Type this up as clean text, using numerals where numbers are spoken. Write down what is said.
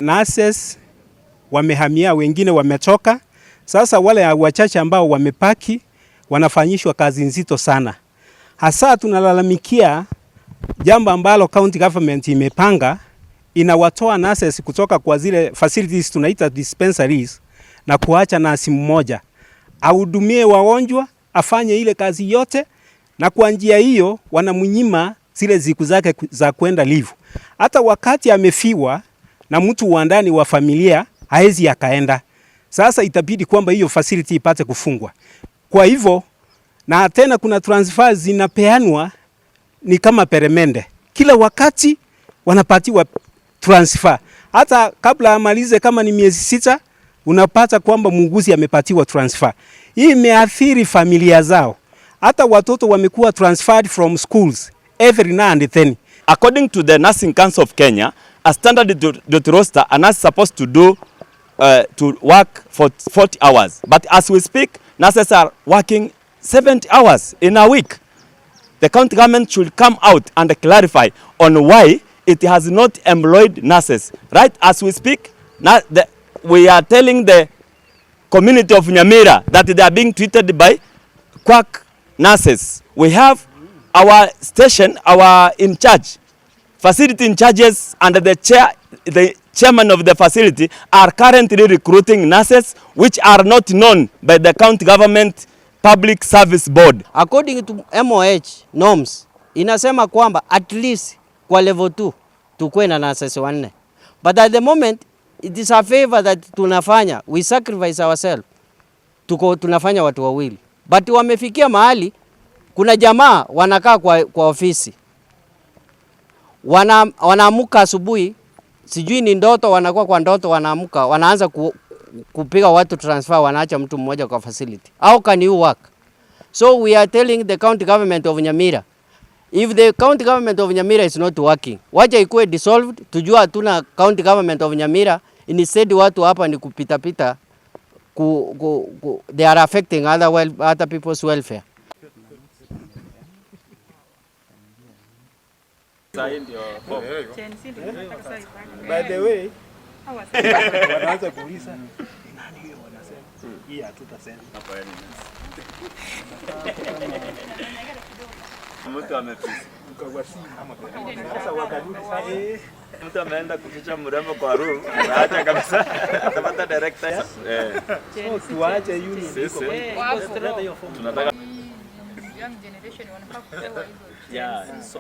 Nurses wamehamia, wengine wametoka. Sasa wale wachache ambao wamepaki wanafanyishwa kazi nzito sana. Hasa tunalalamikia jambo ambalo county government imepanga, inawatoa nurses kutoka kwa zile facilities tunaita dispensaries na kuacha nasi mmoja ahudumie wagonjwa, afanye ile kazi yote, na kwa njia hiyo wanamnyima zile siku zake za kwenda leave. Hata wakati amefiwa na mtu wa ndani wa familia haezi akaenda. Sasa itabidi kwamba hiyo facility ipate kufungwa. Kwa hivyo, na tena kuna transfers zinapeanwa ni kama peremende. Kila wakati wanapatiwa transfer. Hata kabla amalize kama ni miezi 6 unapata kwamba muuguzi amepatiwa transfer. Hii imeathiri familia zao. Hata watoto wamekuwa transferred from schools every now and then. According to the Nursing Council of Kenya, a standard roster, a nurse is supposed to work for 40 hours. But as we speak, nurses are working 70 hours in a week. The county government should come out and clarify on why it has not employed nurses. Right as we speak, we are telling the community of Nyamira that they are being treated by quack nurses. We have our station, our in charge, facility in charges, and the chairman of the facility are currently recruiting nurses which are not known by the county government public service board. According to MOH norms, inasema kwamba at least kwa level 2 tukue na nurses 4. But at the moment it is a favor that tunafanya, we sacrifice ourselves. Tunafanya watu wawili. But wamefikia mahali kuna jamaa wanakaa kwa ofisi. Wanaamuka asubuhi, sijui ni ndoto, wanakuwa kwa ndoto, wanaamuka, wanaanza kupiga watu transfer, wanaacha mtu mmoja kwa facility. How can you work? So we are telling the county government of Nyamira, if the county government of Nyamira is not working, wacha ikuwe dissolved, tujua hatuna county government of Nyamira, instead watu hapa ni kupita they are affecting other people's welfare. By the way, wanaanza kuuliza nani hiyo, wanasema hii hatutasema hapa yani. Mtu amepisa. Sasa wakarudi sasa. Mtu ameenda kuficha mrembo kwa room, anaacha kabisa. Atapata director. So tuache yule ndiko. Tunataka young generation wanafaa kupewa hizo. yeah, so